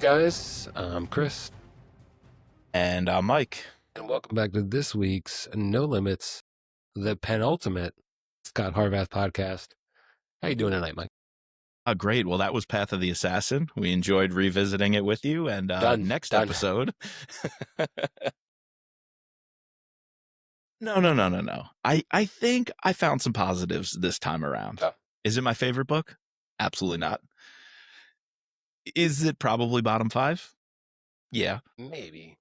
guys? I'm Chris, And I'm Mike. and welcome back to this week's No Limits, the penultimate Scot Harvath Podcast. How you doing tonight, Mike? Great. Well, that was Path of the Assassin. We enjoyed revisiting it with you. And next episode. No. I think I found some positives this time around. Oh. Is it my favorite book? Absolutely not. Is it probably bottom 5? Yeah. Maybe.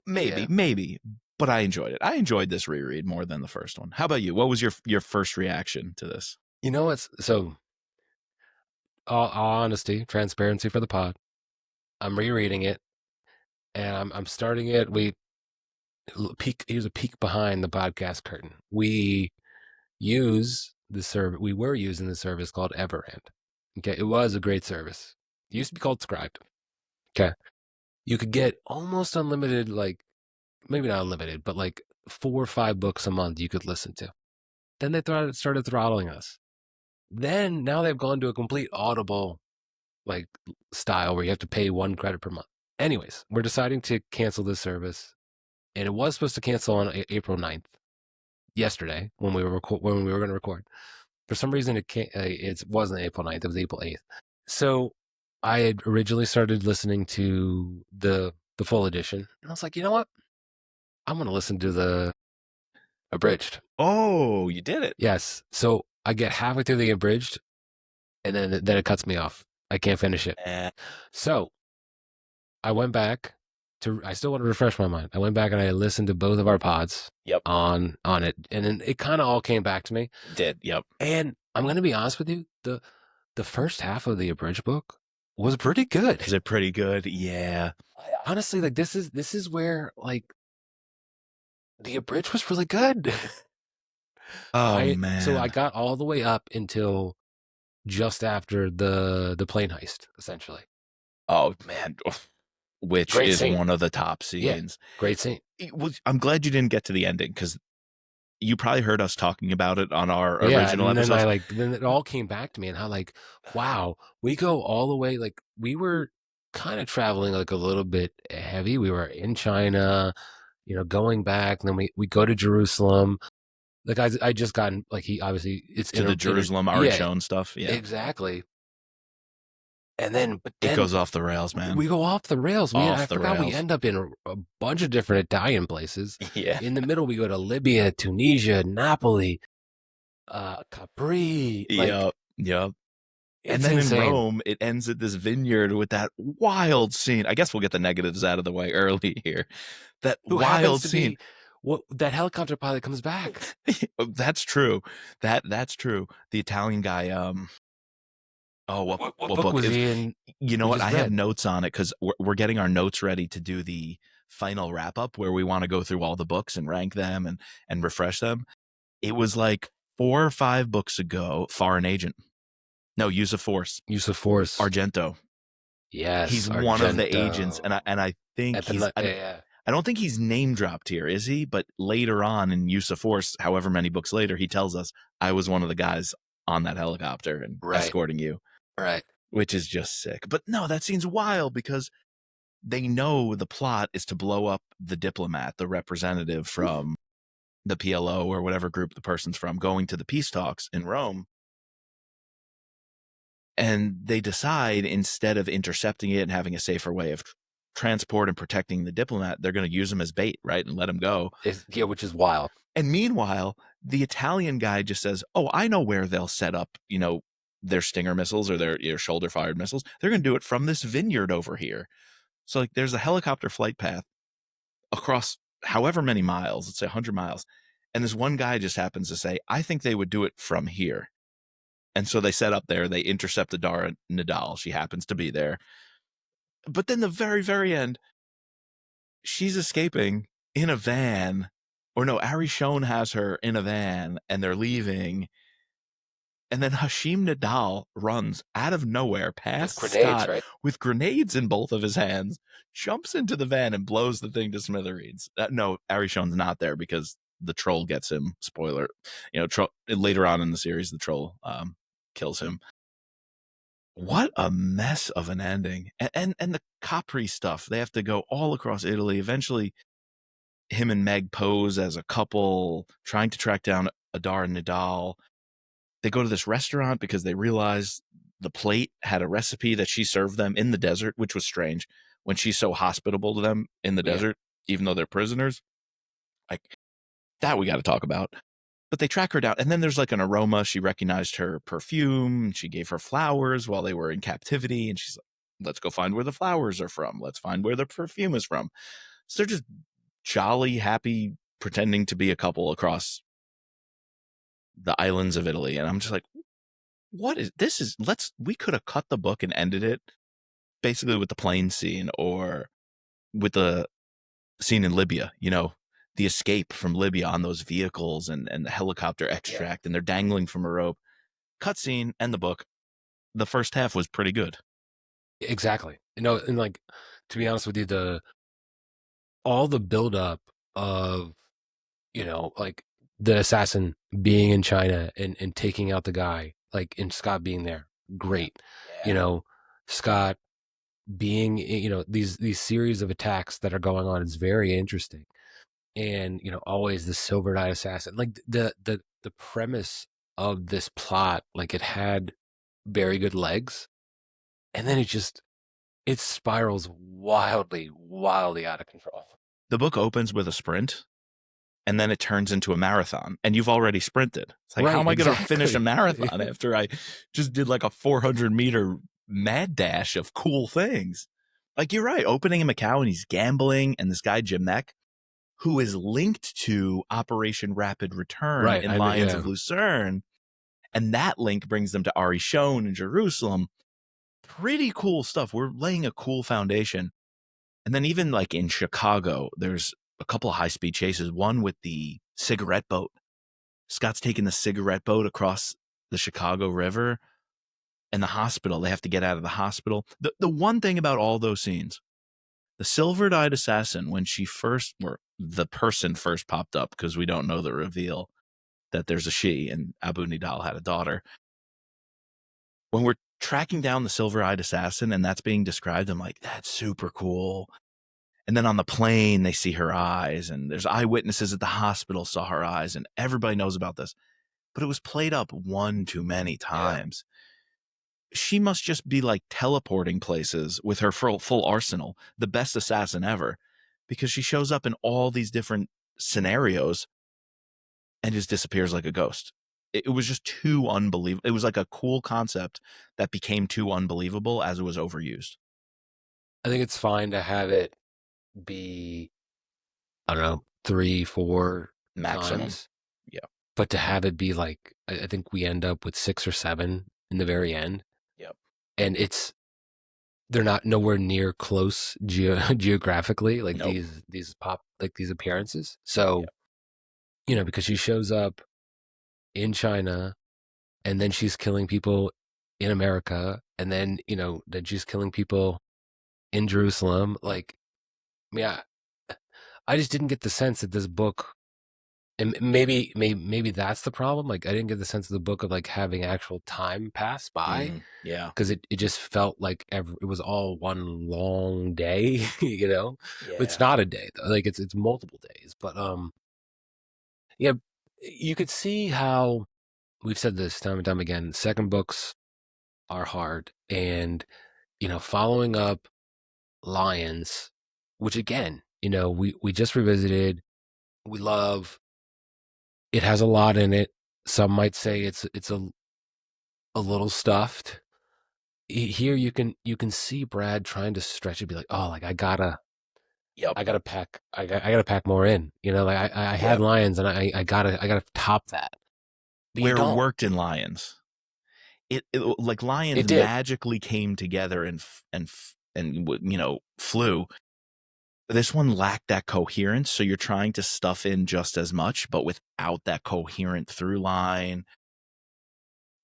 But I enjoyed it. I enjoyed this reread more than the first one. How about you? What was your first reaction to this? You know what's so? All honesty, transparency for the pod. I'm rereading it, and I'm starting it. Here's a peek behind the podcast curtain. We use the service. We were using the service called Everend. Okay, it was a great service. It used to be called Scribed. Okay, you could get almost unlimited, like maybe not unlimited, but like 4 or 5 books a month you could listen to. Then they started throttling us. Then now they've gone to a complete Audible like style where you have to pay 1 credit per month. Anyways, we're deciding to cancel this service, and it was supposed to cancel on April 9th, yesterday when we were going to record. For some reason, it wasn't April 9th; it was April 8th. So I had originally started listening to the full edition, and I was like, you know what? I'm going to listen to the abridged. Oh, you did it. Yes. So I get halfway through the abridged, and then it cuts me off. I can't finish it. So I went back I still want to refresh my mind. I went back and I listened to both of our pods. Yep. On it. And then it kind of all came back to me. Did. Yep. And I'm going to be honest with you. The first half of the abridged book was pretty good. Is it pretty good? Yeah. Honestly, like this is where like the abridged was really good. Oh, man. So I got all the way up until just after the plane heist, essentially. Oh, man. Which Great is scene. one of the top scenes. Yeah, great scene. I'm glad you didn't get to the ending because you probably heard us talking about it on our original episode. Then it all came back to me and how like, wow, we go all the way. Like we were kind of traveling like a little bit heavy. We were in China, going back, and then we go to Jerusalem. Like I just gotten like he obviously it's to the Jerusalem Arishon stuff. Yeah, exactly. And then, it goes off the rails, man. We go off the rails. I forgot we end up in a bunch of different Italian places. Yeah. In the middle, we go to Libya, Tunisia, Napoli, Capri. Yep. And then insane. In Rome, it ends at this vineyard with that wild scene. I guess we'll get the negatives out of the way early here. That wild scene. That helicopter pilot comes back. That's true. That's true. The Italian guy. What book was he in? You know what? I have notes on it because we're getting our notes ready to do the final wrap up where we want to go through all the books and rank them and refresh them. It was like 4 or 5 books ago. Foreign Agent. No, Use of Force. Argento. Yes, he's Argento. One of the agents, and I think I don't think he's name dropped here, is he? But later on in Use of Force, however many books later, he tells us I was one of the guys on that helicopter and escorting you. Right. Which is just sick. But no, that seems wild because they know the plot is to blow up the diplomat, the representative from the PLO or whatever group the person's from, going to the peace talks in Rome. And they decide instead of intercepting it and having a safer way of transport and protecting the diplomat, they're going to use him as bait, right? And let him go. Yeah, which is wild. And meanwhile, the Italian guy just says, oh, I know where they'll set up, their Stinger missiles or their shoulder-fired missiles. They're going to do it from this vineyard over here. So like there's a helicopter flight path across however many miles, let's say 100 miles. And this one guy just happens to say, I think they would do it from here. And so they set up there. They intercept Dara Nadal. She happens to be there. But then the very, very end, she's escaping in a van. Or no, Arishon has her in a van and they're leaving. And then Hashim Nadal runs out of nowhere past Scott with grenades in both of his hands, jumps into the van and blows the thing to smithereens. No, Arishon's not there because the troll gets him. Spoiler, later on in the series, the troll kills him. What a mess of an ending. And the Capri stuff. They have to go all across Italy. Eventually, him and Meg pose as a couple trying to track down Adar and Nidal. They go to this restaurant because they realize the plate had a recipe that she served them in the desert, which was strange when she's so hospitable to them in the Yeah. desert, even though they're prisoners. Like, that we got to talk about. But they track her down, and then there's like an aroma. She recognized her perfume. She gave her flowers while they were in captivity, and she's like, let's go find where the flowers are from. Let's find where the perfume is from. So they're just jolly, happy, pretending to be a couple across the islands of Italy. And I'm just like, what is this? We could have cut the book and ended it basically with the plane scene or with the scene in Libya, the escape from Libya on those vehicles and the helicopter extract, and they're dangling from a rope. Cutscene and the book. The first half was pretty good. Exactly. And like, to be honest with you, all the buildup of, like the assassin being in China and taking out the guy, like, and Scott being there, great. Scott being, these series of attacks that are going on is very interesting. And, always the silver-eyed assassin. Like, the premise of this plot, like, it had very good legs. And then it spirals wildly, wildly out of control. The book opens with a sprint, and then it turns into a marathon, and you've already sprinted. It's like, Right, how am I going to exactly. finish a marathon after I just did like a 400-meter mad dash of cool things? Like, you're right. Opening in Macau, and he's gambling, and this guy, Jamek, who is linked to Operation Rapid Return Right, in Lions of Lucerne, and that link brings them to Ari Shon in Jerusalem. Pretty cool stuff. We're laying a cool foundation. And then even like in Chicago, there's a couple of high-speed chases, one with the cigarette boat. Scott's taking the cigarette boat across the Chicago River, and the hospital. They have to get out of the hospital. The one thing about all those scenes, the silver-eyed assassin, when the person first popped up, because we don't know the reveal that there's a she, and Abu Nidal had a daughter. When we're tracking down the silver-eyed assassin and that's being described, I'm like, that's super cool. And then on the plane, they see her eyes, and there's eyewitnesses at the hospital saw her eyes, and everybody knows about this. But it was played up one too many times. Yeah. She must just be like teleporting places with her full arsenal, the best assassin ever, because she shows up in all these different scenarios and just disappears like a ghost. It was just too unbelievable. It was like a cool concept that became too unbelievable as it was overused. I think it's fine to have it be, I don't know, 3-4 maximum times. Yeah. But to have it be like, I think we end up with 6 or 7 in the very end. Yep. And they're not nowhere near close geographically, like nope. these appearances. So, yep. Because she shows up in China, and then she's killing people in America, and then, then she's killing people in Jerusalem. Like, yeah, I just didn't get the sense that this book, and maybe that's the problem. Like, I didn't get the sense of the book of like having actual time pass by. Yeah. Because it just felt like it was all one long day, Yeah. It's not a day though. Like, it's multiple days. But yeah, you could see how we've said this time and time again. Second books are hard, and following up Lions, which again, we just revisited. We love. It has a lot in it. Some might say it's a little stuffed. Here you can see Brad trying to stretch it, be like, oh, like I gotta pack more in. Like I had Lions, and I gotta top that. But where it worked in Lions, it like Lions magically came together and flew. This one lacked that coherence, so you're trying to stuff in just as much, but without that coherent through line.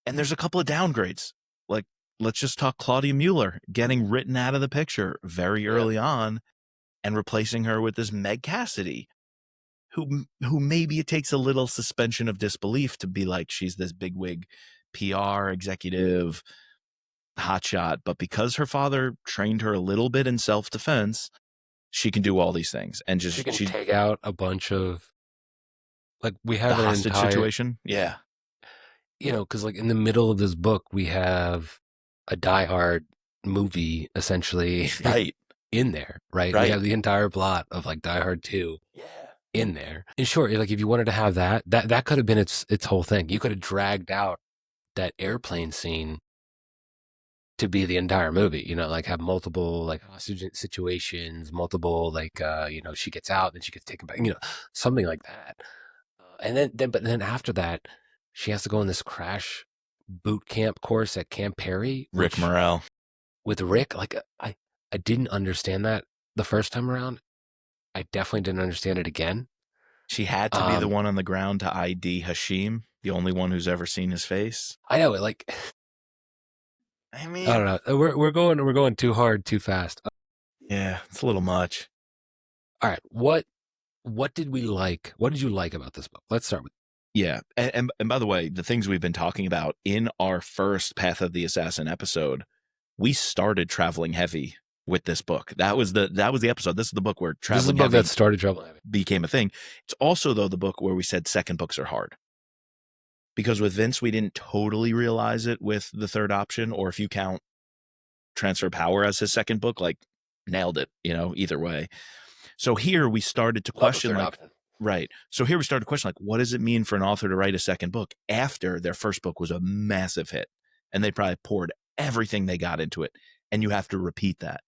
And there's a couple of downgrades. Like, let's just talk Claudia Mueller getting written out of the picture very early on and replacing her with this Meg Cassidy, who maybe it takes a little suspension of disbelief to be like, she's this bigwig PR executive, hotshot, but because her father trained her a little bit in self-defense, she can do all these things. And She can she take out a bunch of, like, we have the an hostage entire, situation. Yeah. because like in the middle of this book, we have a Die Hard movie essentially Right. in there, right? We Right. have the entire plot of like Die Hard 2 Yeah. in there. In short, like if you wanted to have that could have been its whole thing. You could have dragged out that airplane scene to be the entire movie, like have multiple like hostage situations, multiple like she gets out, then she gets taken back, something like that. But then after that, she has to go on this crash boot camp course at Camp Perry, Rick Morrell. with Rick. Like I didn't understand that the first time around. I definitely didn't understand it again. She had to be the one on the ground to ID Hashim, the only one who's ever seen his face. I know it. Like, I mean, I don't know. We're going too hard, too fast. Yeah, it's a little much. All right, what did we like? What did you like about this book? Let's start with. Yeah, and by the way, the things we've been talking about in our first Path of the Assassin episode, we started traveling heavy with this book. That was the episode. This is the book where traveling This is the book heavy that started traveling heavy became a thing. It's also though the book where we said second books are hard. Because with Vince, we didn't totally realize it with the third option, or if you count Transfer Power as his second book, like nailed it, either way. So here we started to question right. So here we started to question, like, what does it mean for an author to write a second book after their first book was a massive hit? And they probably poured everything they got into it. And you have to repeat that.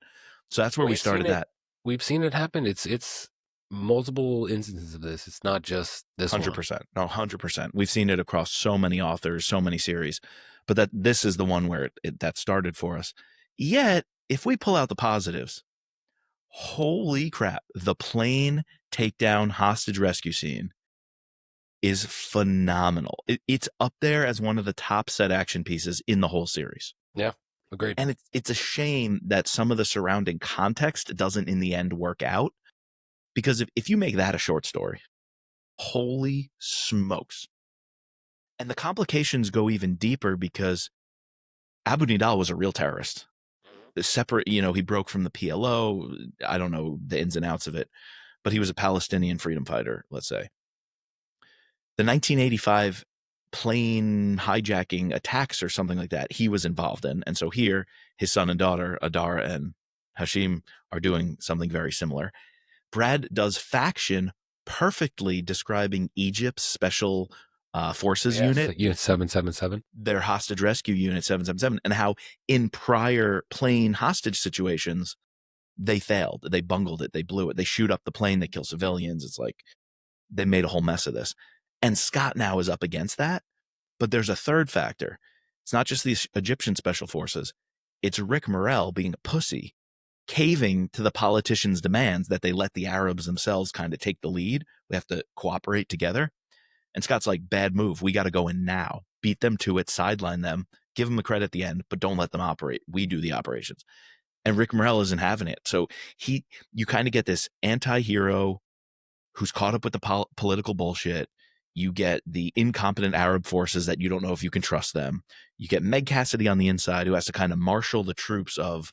So that's where we started that. We've seen it happen. It's multiple instances of this. It's not just this 100%. one. No, 100%. We've seen it across so many authors, so many series. But this is the one where that started for us. Yet, if we pull out the positives, holy crap, the plane takedown hostage rescue scene is phenomenal. It's up there as one of the top set action pieces in the whole series. Yeah, agreed. And it's a shame that some of the surrounding context doesn't in the end work out, because if you make that a short story, holy smokes. And the complications go even deeper because Abu Nidal was a real terrorist. Separate, he broke from the PLO. I don't know the ins and outs of it, but he was a Palestinian freedom fighter, let's say. The 1985 plane hijacking attacks or something like that, he was involved in. And so here, his son and daughter, Adar and Hashim, are doing something very similar. Brad does Faction perfectly describing Egypt's special forces unit. Unit 777. Their hostage rescue unit 777, and how in prior plane hostage situations, they failed. They bungled it. They blew it. They shoot up the plane. They kill civilians. It's like they made a whole mess of this. And Scott now is up against that. But there's a third factor. It's not just these Egyptian special forces. It's Rick Morrell being a pussy, caving to the politicians' demands that they let the Arabs themselves kind of take the lead. We have to cooperate together. And Scott's like, bad move. We got to go in now. Beat them to it, sideline them, give them the credit at the end, but don't let them operate. We do the operations. And Rick Morrell isn't having it. So you kind of get this anti-hero who's caught up with the political bullshit. You get the incompetent Arab forces that you don't know if you can trust them. You get Meg Cassidy on the inside, who has to kind of marshal the troops of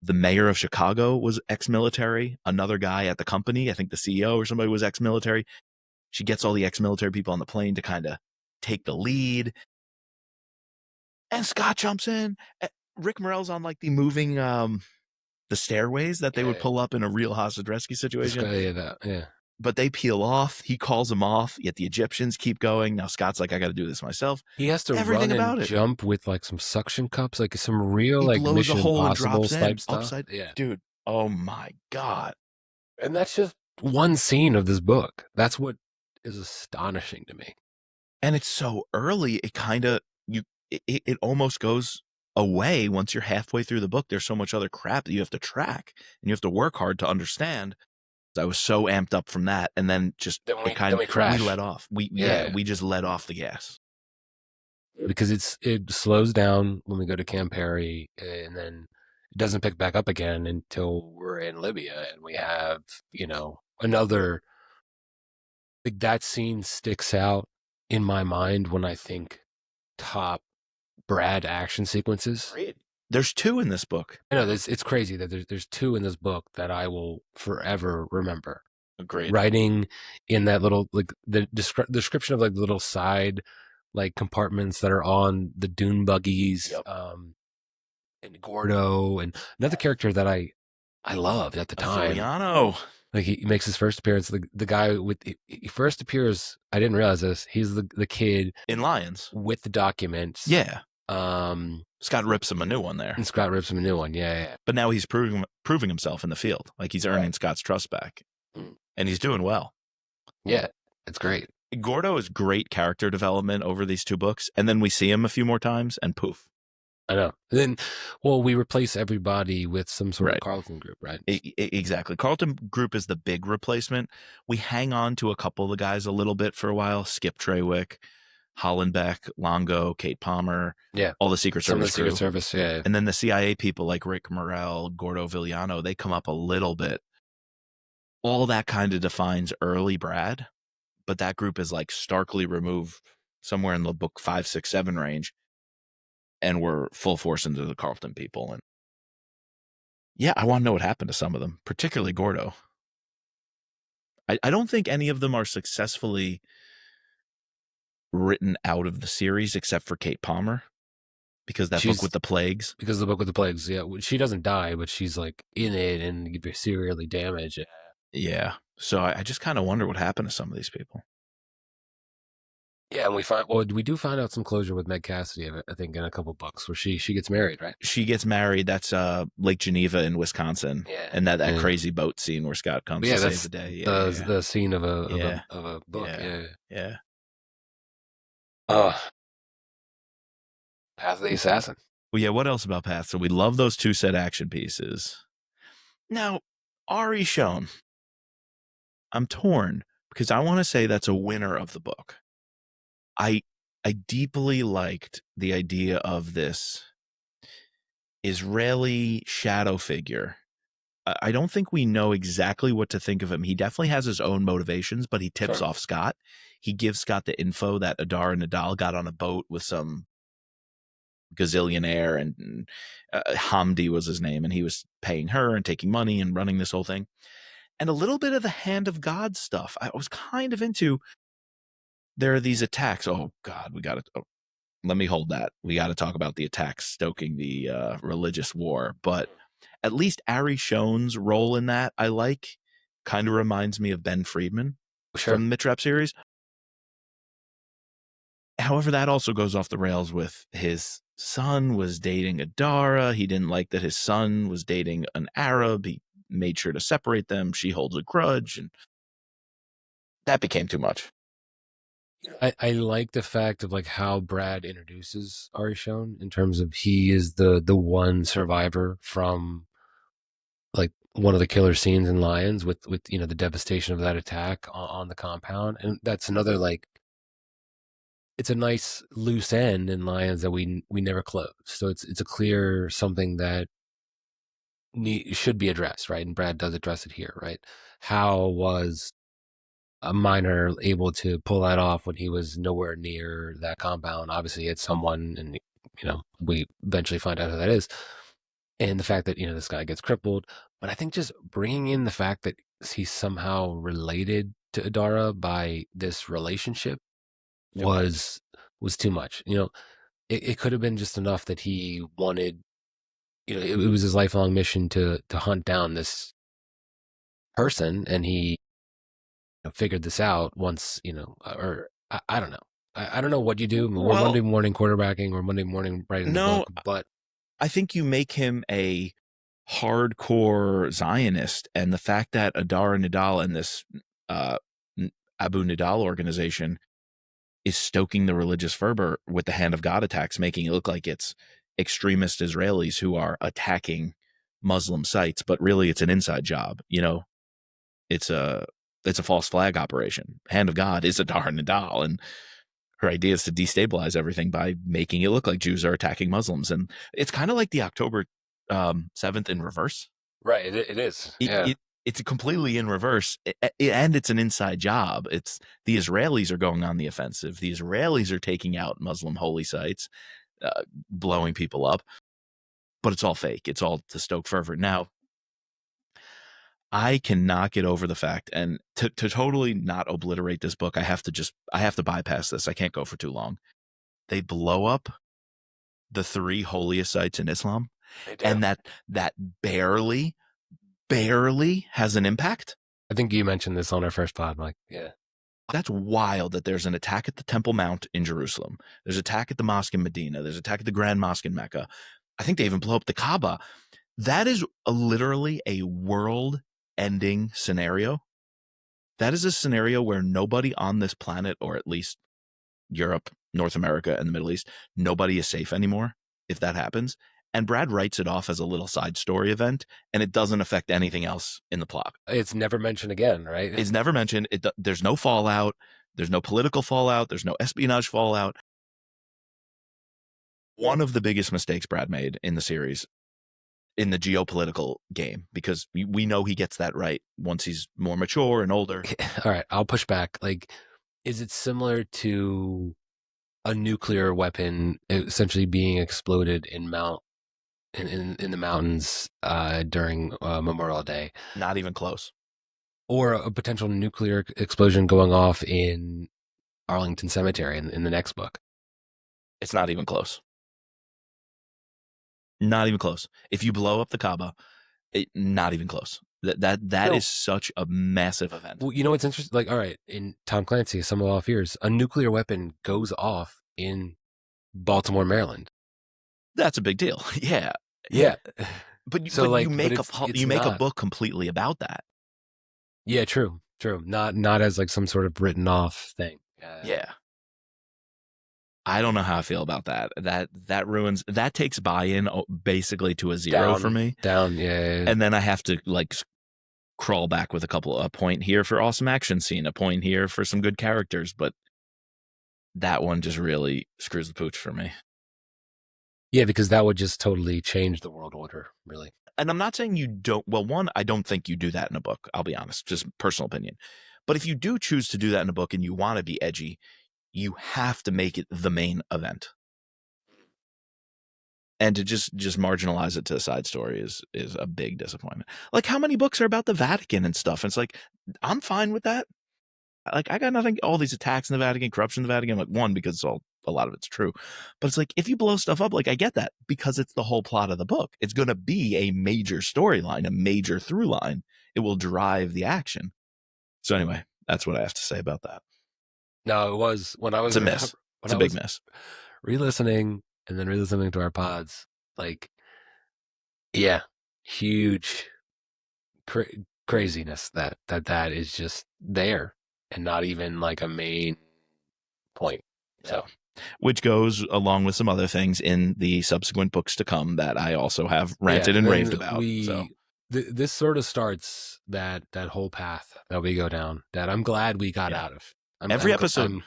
the mayor of Chicago was ex-military. Another guy at the company, I think the CEO or somebody, was ex-military. She gets all the ex-military people on the plane to kind of take the lead. And Scott jumps in. Rick Morrell's on like the moving, the stairways that they would pull up in a real hostage rescue situation. Yeah. But they peel off. He calls them off. Yet the Egyptians keep going. Now Scott's like, I got to do this myself. He has to run and jump with like some suction cups, like some real like Mission Impossible type stuff. Upside. Yeah, dude. Oh my God. And that's just one scene of this book. That's what is astonishing to me. And it's so early. It kind of it almost goes away once you're halfway through the book. There's so much other crap that you have to track and you have to work hard to understand. I was so amped up from that, and then just we let off. We just let off the gas because it slows down when we go to Camp Perry, and then it doesn't pick back up again until we're in Libya, and we have another. Like that scene sticks out in my mind when I think top Brad action sequences. Great. There's 2 in this book. I know it's crazy that there's 2 in this book that I will forever remember. Great. Writing in that little, like, the description of like the little side like compartments that are on the dune buggies. Yep. And Gordo, and another character that I loved at the time. Viliano. Like, he makes his first appearance. The guy he first appears. I didn't realize this. He's the kid in Lions with the documents. Yeah. Scott rips him a new one there. And Scott rips him a new one. Yeah. But now he's proving himself in the field. Like, he's earning Scott's trust back. And he's doing well. Yeah, it's great. Gordo is great character development over these 2 books. And then we see him a few more times and poof. I know. Then, well, we replace everybody with some sort of Carlton group, right? Exactly. Carlton group is the big replacement. We hang on to a couple of the guys a little bit for a while. Skip Trawick, Hollenbeck, Longo, Kate Palmer. Yeah. All the Secret Service crew. Secret Service, yeah. And then the CIA people like Rick Morrell, Gordo Viliano, they come up a little bit. All that kind of defines early Brad, but that group is like starkly removed somewhere in the book 5, 6, 7 range. And we're full force into the Carlton people. And yeah, I want to know what happened to some of them, particularly Gordo. I don't think any of them are successfully written out of the series except for Kate Palmer, because that book with the plagues. Because of the book with the plagues, yeah. She doesn't die, but she's like in it and serially damaged. Yeah. So I just kind of wonder what happened to some of these people. Yeah, and we do find out some closure with Meg Cassidy, I think, in a couple books where she gets married, right? She gets married. That's Lake Geneva in Wisconsin. Yeah. And that crazy boat scene where Scott comes to save the day. The scene of a book. Yeah. Oh. Path of the Assassin. Well, yeah, what else about Path? So we love those 2 set action pieces. Now, Ari Schoen. I'm torn because I want to say that's a winner of the book. I deeply liked the idea of this Israeli shadow figure. I don't think we know exactly what to think of him. He definitely has his own motivations, but he tips off Scott. He gives Scott the info that Adar and Nadal got on a boat with some gazillionaire, and Hamdi was his name, and he was paying her and taking money and running this whole thing. And a little bit of the hand of God stuff. I was kind of into. There are these attacks. Oh, God, let me hold that. We got to talk about the attacks stoking the religious war. But at least Ari Schoen's role in that, I like. Kind of reminds me of Ben Friedman from the Mitch Rapp series. However, that also goes off the rails with his son was dating Adara. He didn't like that his son was dating an Arab. He made sure to separate them. She holds a grudge. And that became too much. I like the fact of like how Brad introduces Ari Schoen in terms of he is the one survivor from like one of the killer scenes in Lions with the devastation of that attack on the compound, and that's another like it's a nice loose end in Lions that we never close. So it's a clear something that should be addressed, right? And Brad does address it here, right? How was a miner able to pull that off when he was nowhere near that compound? Obviously, it's someone, and we eventually find out who that is. And the fact that this guy gets crippled, but I think just bringing in the fact that he's somehow related to Adara by this relationship was too much. It could have been just enough that he wanted. It was his lifelong mission to hunt down this person, and he figured this out once, or I don't know. I don't know what you do. We're Monday morning quarterbacking or Monday morning writing the book, but I think you make him a hardcore Zionist, and the fact that Adar Nidal and this Abu Nidal organization is stoking the religious fervor with the hand of God attacks, making it look like it's extremist Israelis who are attacking Muslim sites, but really it's an inside job. It's a false flag operation. Hand of God is Adar Nidal, and her idea is to destabilize everything by making it look like Jews are attacking Muslims. And it's kind of like the October 7th in reverse. Right, it is. It's completely in reverse, and it's an inside job. It's the Israelis are going on the offensive. The Israelis are taking out Muslim holy sites. blowing people up. But it's all fake. It's all to stoke fervor. Now, I cannot get over the fact, and to totally not obliterate this book, I have to bypass this. I can't go for too long. They blow up the 3 holiest sites in Islam, and that barely has an impact. I think you mentioned this on our first pod, Mike. Yeah. That's wild that there's an attack at the Temple Mount in Jerusalem. There's an attack at the mosque in Medina. There's an attack at the Grand Mosque in Mecca. I think they even blow up the Kaaba. That is literally a world-ending scenario. That is a scenario where nobody on this planet, or at least Europe, North America, and the Middle East, nobody is safe anymore if that happens. And Brad writes it off as a little side story event, and it doesn't affect anything else in the plot. It's never mentioned again, right? It's never mentioned. There's no fallout. There's no political fallout. There's no espionage fallout. One of the biggest mistakes Brad made in the series, in the geopolitical game, because we know he gets that right once he's more mature and older. All right, I'll push back. Like, is it similar to a nuclear weapon essentially being exploded in the mountains during Memorial Day? Not even close. Or a potential nuclear explosion going off in Arlington Cemetery in the next book? It's not even close. Not even close. If you blow up the Kaaba, not even close. That is such a massive event. Well, you know what's interesting? Like, all right, in Tom Clancy, Some of All Fears, a nuclear weapon goes off in Baltimore, Maryland. That's a big deal. Yeah. But you make a book completely about that. Yeah, true. Not as like some sort of written off thing. Yeah. I don't know how I feel about that. That ruins. That takes buy-in basically to a 0 for me. Down, yeah. And then I have to like crawl back with a point here for awesome action scene, a point here for some good characters, but that one just really screws the pooch for me. Yeah, because that would just totally change the world order, really. And I'm not saying you don't. Well, one, I don't think you do that in a book. I'll be honest, just personal opinion. But if you do choose to do that in a book and you want to be edgy, you have to make it the main event. And to just marginalize it to a side story is a big disappointment. Like, how many books are about the Vatican and stuff? And it's like, I'm fine with that. Like, I got nothing. All these attacks in the Vatican, corruption in the Vatican. Like, one, because a lot of it's true. But it's like, if you blow stuff up, like, I get that because it's the whole plot of the book. It's going to be a major storyline, a major through line. It will drive the action. So anyway, that's what I have to say about that. No, it was when I was it's a miss. It's a big miss. Re-listening and then re-listening to our pods, like, yeah, huge craziness that is just there and not even like a main point. So, which goes along with some other things in the subsequent books to come that I also have ranted and raved about. This sort of starts that whole path that we go down that I'm glad we got out of. Every episode.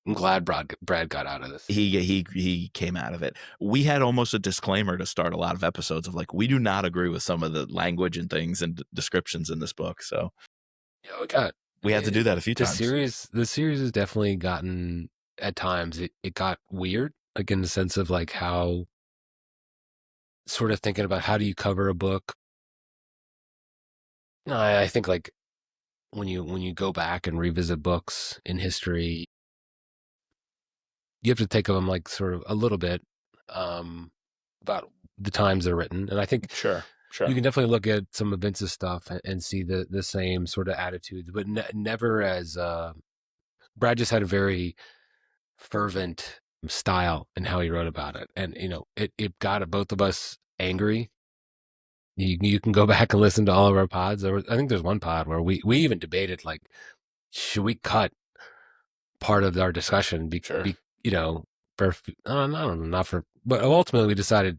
I'm glad Brad got out of this. He came out of it. We had almost a disclaimer to start a lot of episodes of like, we do not agree with some of the language and things and descriptions in this book. So we had to do that a few times. The series has definitely gotten, at times, it got weird, like in the sense of like how, sort of thinking about how do you cover a book. I think like when you go back and revisit books in history, you have to take of them like sort of a little bit about the times they're written. And I think sure you can definitely look at some of Vince's stuff and see the same sort of attitudes, but never as Brad just had a very fervent style in how he wrote about it. And, it got both of us angry. You can go back and listen to all of our pods. I think there's one pod where we even debated, like, should we cut part of our discussion but ultimately we decided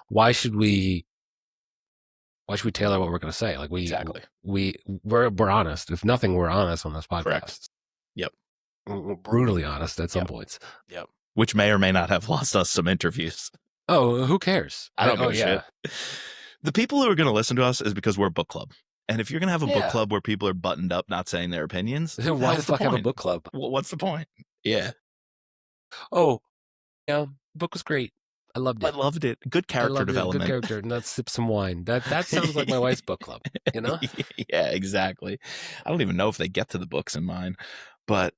why should we tailor what we're going to say? Like we're honest. If nothing, we're honest on this podcast. Correct. Yep. We're brutally honest at some points. Yep. Which may or may not have lost us some interviews. Oh, who cares? I don't give a shit. The people who are going to listen to us is because we're a book club. And if you're going to have a book club where people are buttoned up, not saying their opinions, then why the fuck have a book club? What's the point? Yeah. Oh, Yeah, book was great. I loved I it. loved it. Good I character loved it. Good development. character. And let's sip some wine. That sounds like my wife's book club, you know? Yeah, exactly. I don't even know if they get to the books in mine, but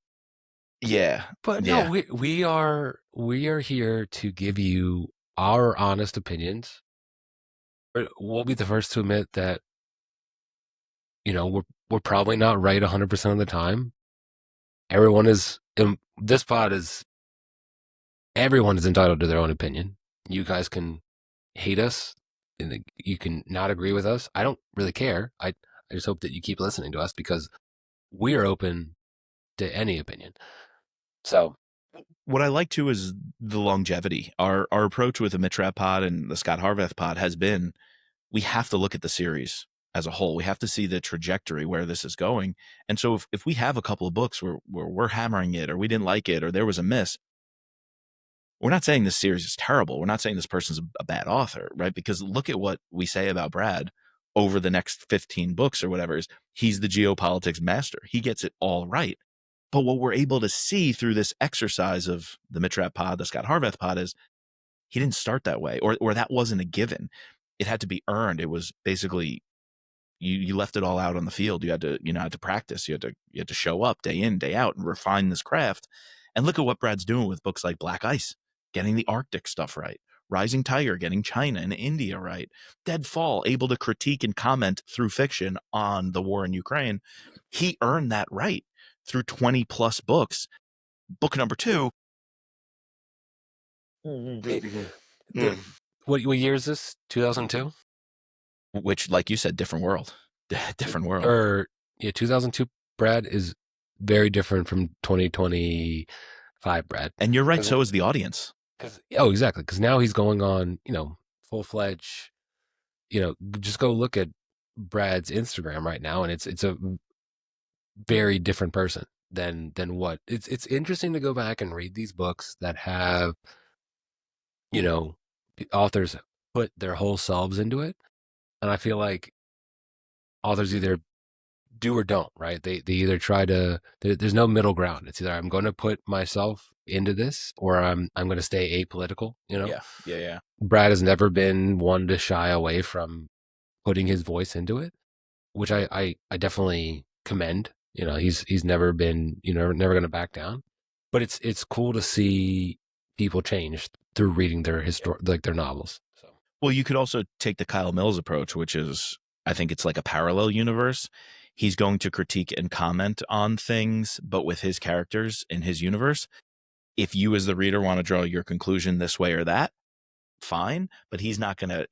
yeah, But no, yeah. we are here to give you our honest opinions. We'll be the first to admit that, we're probably not right 100% of the time. Everyone is in this pod is everyone is entitled to their own opinion. You guys can hate us and you can not agree with us. I don't really care. I just hope that you keep listening to us because we are open to any opinion. So What I like too is the longevity. Our approach with the Mitch Rapp pod and the Scot Harvath pod has been, we have to look at the series as a whole. We have to see the trajectory where this is going. And so if we have a couple of books where we're hammering it, or we didn't like it, or there was a miss, we're not saying this series is terrible. We're not saying this person's a bad author, right? Because look at what we say about Brad over the next 15 books or whatever. Is he's the geopolitics master. He gets it all right. But what we're able to see through this exercise of the Mitch Rapp pod, the Scot Harvath pod, is he didn't start that way, or that wasn't a given. It had to be earned. It was basically you left it all out on the field. You had to practice. You had to show up day in, day out, and refine this craft. And look at what Brad's doing with books like Black Ice, getting the Arctic stuff right. Rising Tiger, getting China and India right. Deadfall, able to critique and comment through fiction on the war in Ukraine. He earned that right through 20 plus books. Book number 2. what year is this? 2002? Which, like you said, different world. Different world. Or yeah, 2002 Brad is very different from 2025 Brad. And you're right, so is the audience. Exactly. Because now he's going on, full-fledged, just go look at Brad's Instagram right now, and it's a very different person than what it's interesting to go back and read these books that have, authors put their whole selves into it. And I feel like authors either do or don't, right? They either try to, there's no middle ground. It's either I'm going to put myself into this or I'm going to stay apolitical, Yeah. Brad has never been one to shy away from putting his voice into it, which I definitely commend. He's never been, never going to back down. But it's cool to see people change through reading their their novels. So, well, you could also take the Kyle Mills approach, which is, I think it's like a parallel universe. He's going to critique and comment on things, but with his characters in his universe. If you as the reader want to draw your conclusion this way or that, fine, but he's not gonna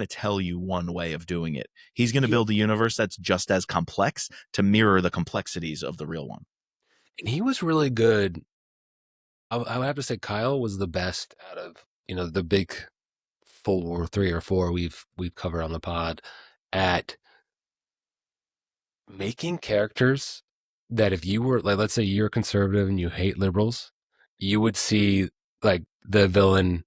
tell you one way of doing it. He's gonna build a universe that's just as complex to mirror the complexities of the real one. And he was really good. I would have to say Kyle was the best out of the big 3 or 4 we've covered on the pod at making characters that if you were like, let's say you're conservative and you hate liberals, you would see like the villain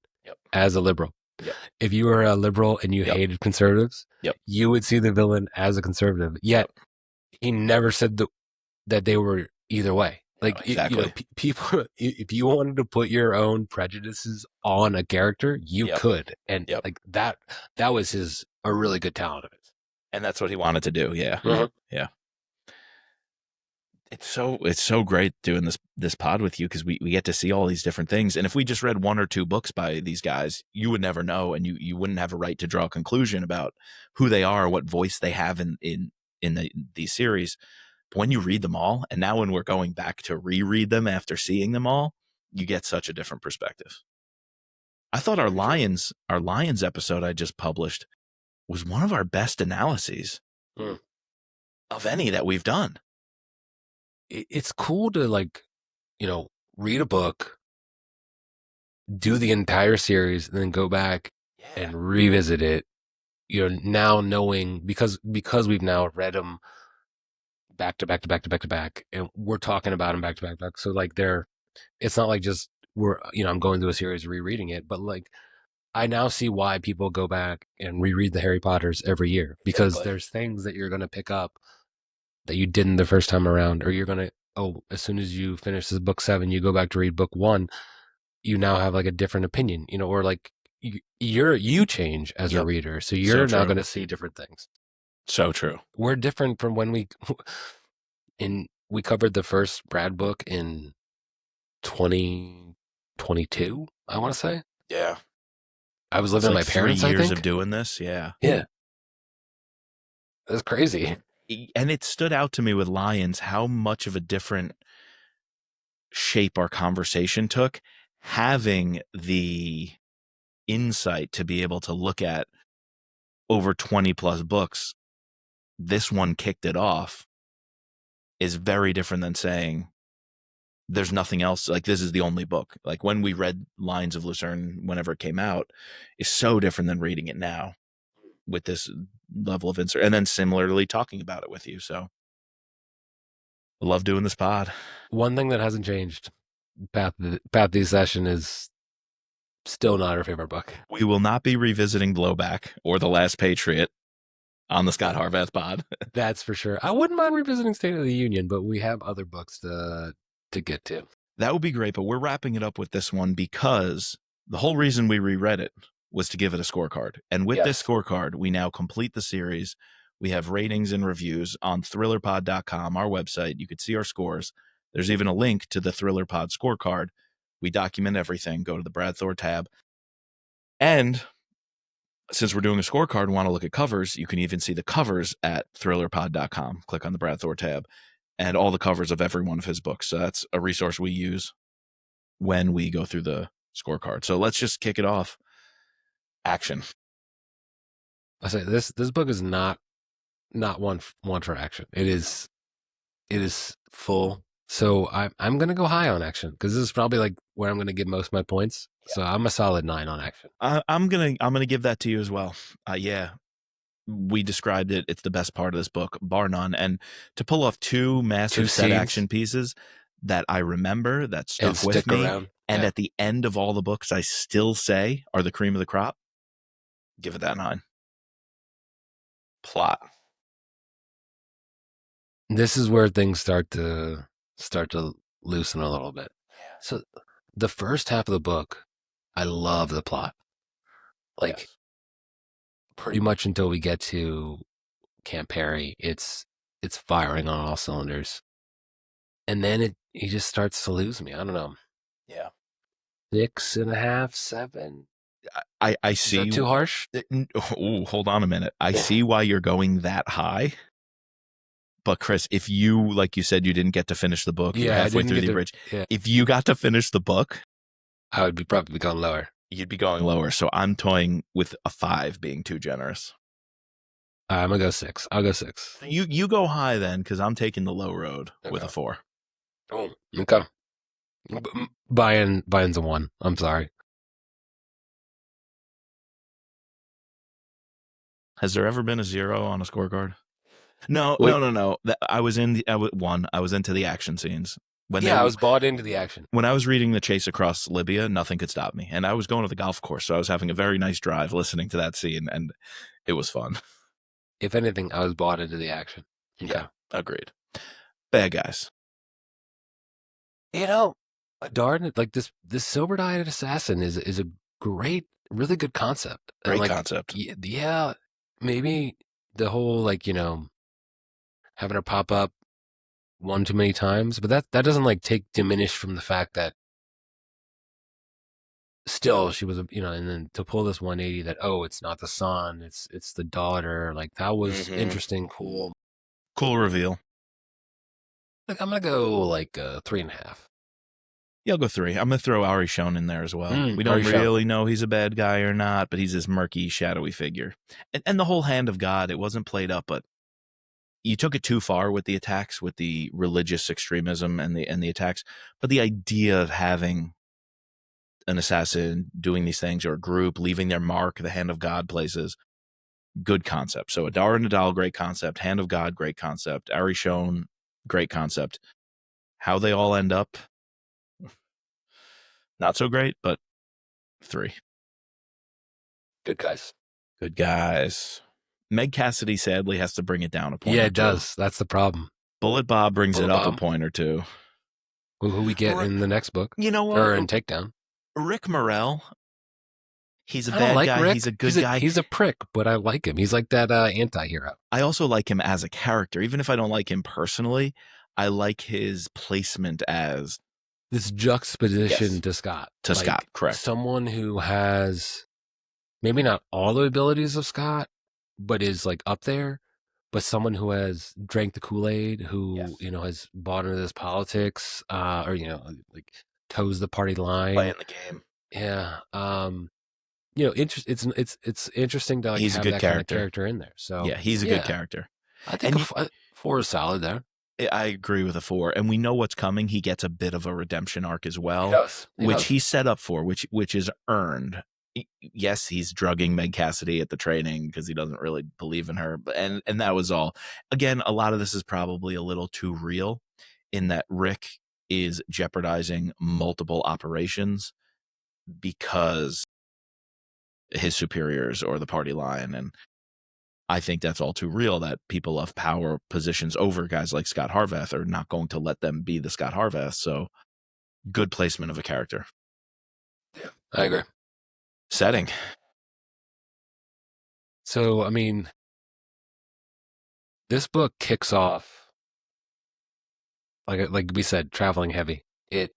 as a liberal. Yep. If you were a liberal and you hated conservatives, you would see the villain as a conservative. Yet he never said that they were either way. Like, exactly. People, if you wanted to put your own prejudices on a character, you could. And like that was a really good talent of it. And that's what he wanted to do. Yeah. Mm-hmm. Yeah. It's so great doing this pod with you because we get to see all these different things. And if we just read 1 or 2 books by these guys, you would never know, and you wouldn't have a right to draw a conclusion about who they are, what voice they have in these series. But when you read them all, and now when we're going back to reread them after seeing them all, you get such a different perspective. I thought our Lions episode I just published was one of our best analyses of any that we've done. It's cool to read a book, do the entire series, and then go back and revisit it. Now knowing because we've now read them back to back to back to back to back, and we're talking about them back to back to back. So it's not like just I'm going through a series rereading it, but like I now see why people go back and reread the Harry Potters every year because there's things that you're going to pick up that you didn't the first time around, or you're going to, as soon as you finish this book 7, you go back to read book 1, you now have like a different opinion, or like you change as a reader, so you're now going to see different things. So true. We're different from when we covered the first Brad book in 2022, I want to say. Yeah. I was living with my parents, 3 years I think. of doing this, yeah. Yeah. That's crazy. And it stood out to me with Lions how much of a different shape our conversation took, having the insight to be able to look at over 20 plus books. This one kicked it off is very different than saying there's nothing else. Like, this is the only book. Like, when we read Lines of Lucerne, whenever it came out, is so different than reading it now with this level of insert. And then similarly talking about it with you. So I love doing this pod. One thing that hasn't changed, Path of the Session is still not our favorite book. We will not be revisiting Blowback or The Last Patriot on the Scot Harvath pod. That's for sure. I wouldn't mind revisiting State of the Union, but we have other books to get to. That would be great, but we're wrapping it up with this one because the whole reason we reread it was to give it a scorecard. And with this scorecard, we now complete the series. We have ratings and reviews on thrillerpod.com, our website. You could see our scores. There's even a link to the ThrillerPod scorecard. We document everything. Go to the Brad Thor tab. And since we're doing a scorecard and want to look at covers, you can even see the covers at thrillerpod.com. Click on the Brad Thor tab and all the covers of every one of his books. So that's a resource we use when we go through the scorecard. So let's just kick it off. Action. I say this book is not one for action. It is full. So I'm gonna go high on action because this is probably like where I'm gonna give most of my points. So I'm a solid 9 on action. I'm gonna give that to you as well. Yeah, we described it. It's the best part of this book, bar none. And to pull off 2 massive set action pieces that I remember that stuck with me, and at the end of all the books, I still say are the cream of the crop. Give it that 9. Plot. This is where things start to loosen a little bit. So the first half of the book, I love the plot. Like pretty much until we get to Camp Perry, it's firing on all cylinders. And then he just starts to lose me. I don't know. Yeah. 6.5, 7. I see. Is that too harsh? Oh, hold on a minute. I see why you're going that high. But Chris, if you, like you said, you didn't get to finish the book, you're halfway through the bridge. Yeah. If you got to finish the book, I would probably be going lower. You'd be going lower. So I'm toying with a 5 being too generous. I'm gonna go 6. I'll go 6. You go high then, because I'm taking the low road with a 4. Oh, okay. Buying's a 1. I'm sorry. Has there ever been a 0 on a scorecard? No. I was into the action scenes. I was bought into the action. When I was reading The Chase Across Libya, nothing could stop me. And I was going to the golf course, so I was having a very nice drive listening to that scene, and it was fun. If anything, I was bought into the action. Okay. Yeah, agreed. Bad guys. Darn, like this sober-eyed assassin is a great, really good concept. Great concept. Yeah, maybe the whole, like, having her pop up one too many times, but that doesn't like diminish from the fact that still she was and then to pull this 180 that it's not the son, it's the daughter, like that was interesting, cool reveal. Like I'm gonna go like 3.5. Yeah, I'll go 3. I'm gonna throw Ari Shone in there as well. We don't really know he's a bad guy or not, but he's this murky, shadowy figure. And the whole hand of God, it wasn't played up, but you took it too far with the attacks, with the religious extremism and the attacks. But the idea of having an assassin doing these things, or a group leaving their mark, the hand of God places, good concept. So Adar Nadal, great concept. Hand of God, great concept. Ari Shone, great concept. How they all end up, not so great, but 3. Good guys. Good guys. Meg Cassidy sadly has to bring it down a point. Yeah, it does. That's the problem. Bullet Bob brings it up a point or 2. Who we get in the next book? You know what? Or in Takedown. Rick Morel, he's a I don't bad like guy. Rick. He's a good guy. He's a prick, but I like him. He's like that anti-hero. I also like him as a character. Even if I don't like him personally, I like his placement as This juxtaposition Yes. to Scott. to Like, Scott. Correct. someone who has maybe not all the abilities of Scott, but is like up there. But someone who has drank the Kool-Aid, who Yes. has bought into this politics, or like toes the party line. Playing the game. Yeah. It's interesting to like He's a have good that kind of character. character in there. So Yeah, he's a good character. I think And 4 is solid there. I agree with a 4, and we know what's coming. He gets a bit of a redemption arc as well, He does. which he's set up for, which is earned. Yes, he's drugging Meg Cassidy at the training because he doesn't really believe in her, and that was all. Again, a lot of this is probably a little too real, in that Rick is jeopardizing multiple operations because his superiors or the party line, and I think that's all too real, that people of power positions over guys like Scot Harvath are not going to let them be the Scot Harvath. So good placement of a character. Yeah, I agree. Setting. So, I mean, this book kicks off, like we said, traveling heavy. Is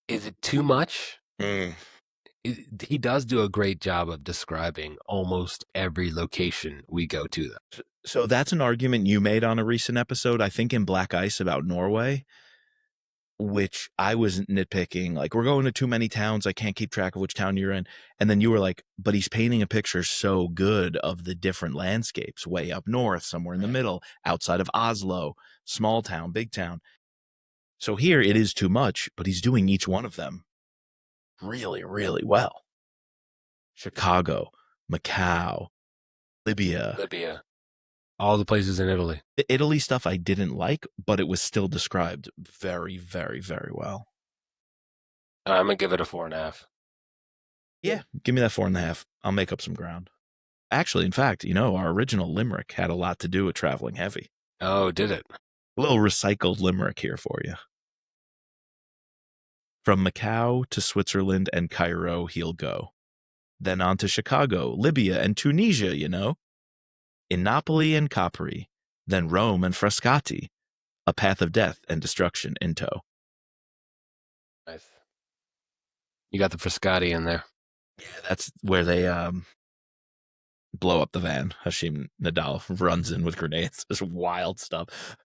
it too much? He does do a great job of describing almost every location we go to, though. So that's an argument you made on a recent episode, I think in Black Ice, about Norway, which I was nitpicking. Like, we're going to too many towns. I can't keep track of which town you're in. And then you were like, but he's painting a picture so good of the different landscapes, way up north, somewhere in the middle, outside of Oslo, small town, big town. So here it is too much, but he's doing each one of them really, really well. Chicago, Macau, Libya. All the places in Italy. The Italy stuff I didn't like, but it was still described very, very, very well. I'm going to give it a 4.5. Yeah, give me that 4.5. I'll make up some ground. Actually, in fact, our original limerick had a lot to do with traveling heavy. Oh, did it? A little recycled limerick here for you. From Macau to Switzerland and Cairo he'll go. Then on to Chicago, Libya, and Tunisia, In Napoli and Capri, then Rome and Frascati, a path of death and destruction in tow. Nice. You got the Frascati in there. Yeah, that's where they blow up the van. Hashim Nadal runs in with grenades. This wild stuff.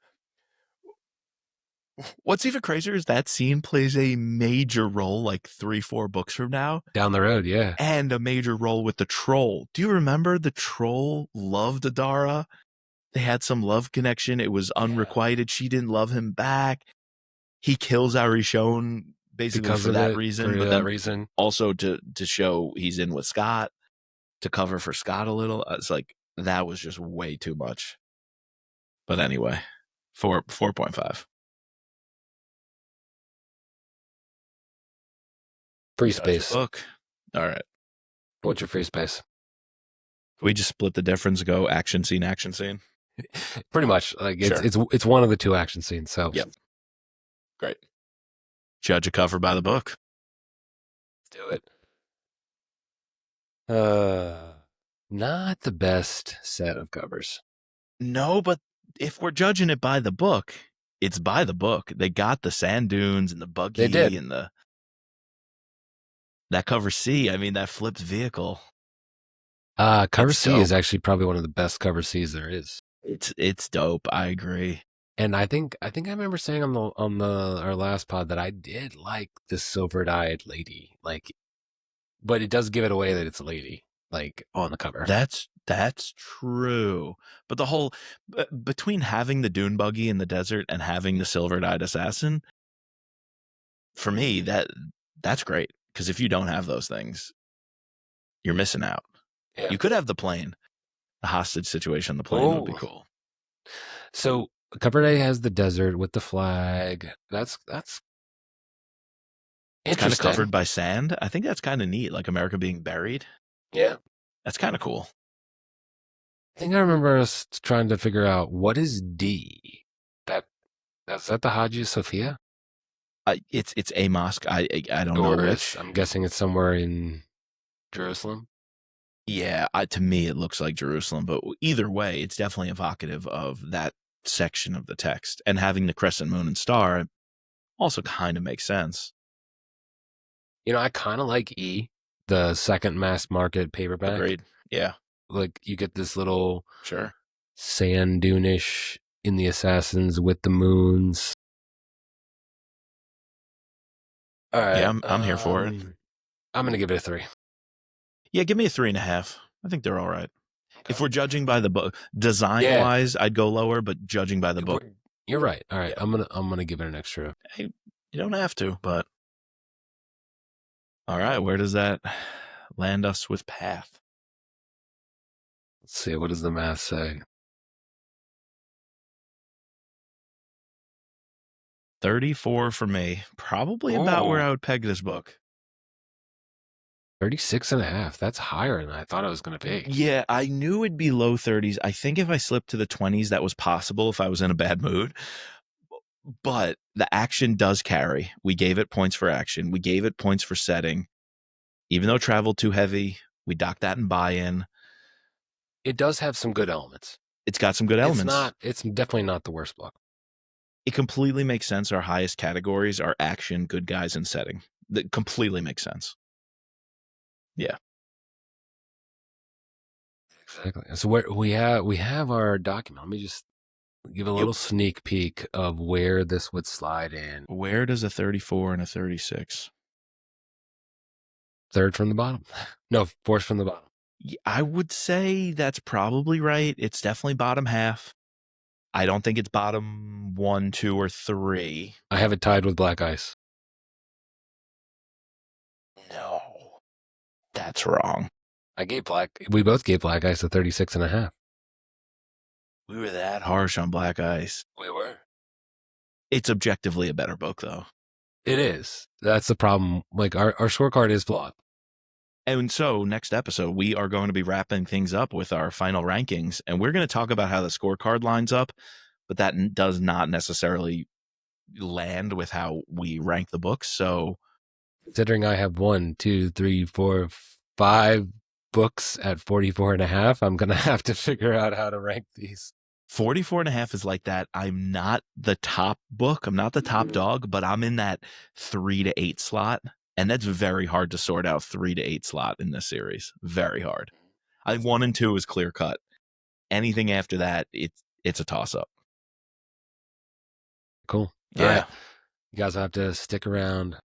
What's even crazier is that scene plays a major role like 3-4 books from now. Down the road, yeah. And a major role with the troll. Do you remember the troll loved Adara? They had some love connection. It was unrequited. She didn't love him back. He kills Arishon basically Because for that reason. For that reason. Also to show he's in with Scott, to cover for Scott a little. It's like, that was just way too much. But anyway, 4.5. Free space. Book. All right. What's your free space? We just split the difference, go action scene, action scene. Pretty much. Like, Sure. it's one of the 2 action scenes. So yep. Great. Judge a cover by the book. Let's do it. Not the best set of covers. No, but if we're judging it by the book, it's by the book. They got the sand dunes and the buggy. They did. And that cover C. I mean, that flipped vehicle. Cover C is actually probably one of the best cover Cs there is. It's dope. I agree. And I think I remember saying on our last pod that I did like the silver-eyed lady, like, but it does give it away that it's a lady, like, on the cover. That's true. But the whole between having the dune buggy in the desert and having the silver-eyed assassin, for me that's great, because if you don't have those things, you're missing out. Yeah. You could have the plane. The hostage situation on the plane would be cool. So cover A has the desert with the flag. That's it's kind of covered by sand. I think that's kind of neat, like America being buried. Yeah. That's kind of cool. I think I remember us trying to figure out what is D. That's the Hagia Sophia? It's a mosque. I don't know which. I'm guessing it's somewhere in Jerusalem. Yeah, to me it looks like Jerusalem, but either way, it's definitely evocative of that section of the text. And having the crescent moon and star also kind of makes sense. I kind of like E, the second mass market paperback. Agreed. Yeah. Like you get this little sand dune-ish in the Assassins with the moons. All right. Yeah, I'm here for it. I'm going to give it a 3. Yeah, give me a 3.5. I think they're all right. Okay. If we're judging by the book, design-wise, I'd go lower, but judging by the book. You're right. All right. I'm gonna give it an extra. Hey, you don't have to, but all right, where does that land us with Path? Let's see, what does the math say? 34 for me. Probably about where I would peg this book. 36.5. That's higher than I thought it was going to be. Yeah, I knew it'd be low 30s. I think if I slipped to the 20s, that was possible if I was in a bad mood. But the action does carry. We gave it points for action. We gave it points for setting. Even though travel too heavy, we docked that in buy-in. It does have some good elements. It's got some good elements. It's definitely not the worst book. It completely makes sense. Our highest categories are action, good guys, and setting. That completely makes sense. Yeah. Exactly. So we have our document. Let me just give a little sneak peek of where this would slide in. Where does a 34 and a 36? Third from the bottom. No, fourth from the bottom. I would say that's probably right. It's definitely bottom half. I don't think it's bottom 1, 2, or 3. I have it tied with Black Ice. No, that's wrong. We both gave Black Ice a 36.5. We were that harsh on Black Ice. We were. It's objectively a better book, though. It is. That's the problem. Like our scorecard is flawed. And so next episode, we are going to be wrapping things up with our final rankings, and we're going to talk about how the scorecard lines up, but that does not necessarily land with how we rank the books. So considering I have 1, 2, 3, 4, 5 books at 44.5, I'm going to have to figure out how to rank these. 44.5 is like that. I'm not the top book. I'm not the top dog, but I'm in that 3 to 8 slot. And that's very hard to sort out 3 to 8 slot in this series. Very hard. I think 1 and 2 is clear cut. Anything after that, it's a toss up. Cool. Yeah. All right. You guys will have to stick around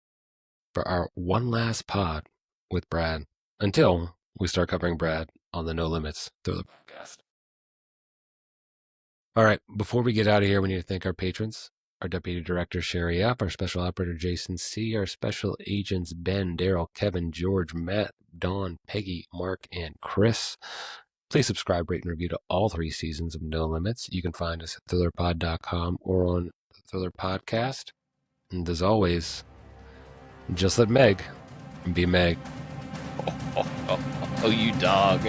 for our one last pod with Brad until we start covering Brad on the No Limits Thriller Podcast. All right. Before we get out of here, we need to thank our patrons. Our Deputy Director, Sherry F., our Special Operator, Jason C., our Special Agents, Ben, Daryl, Kevin, George, Matt, Dawn, Peggy, Mark, and Chris. Please subscribe, rate, and review to all 3 seasons of No Limits. You can find us at thrillerpod.com or on the Thriller Podcast. And as always, just let Meg be Meg. Oh, you dog.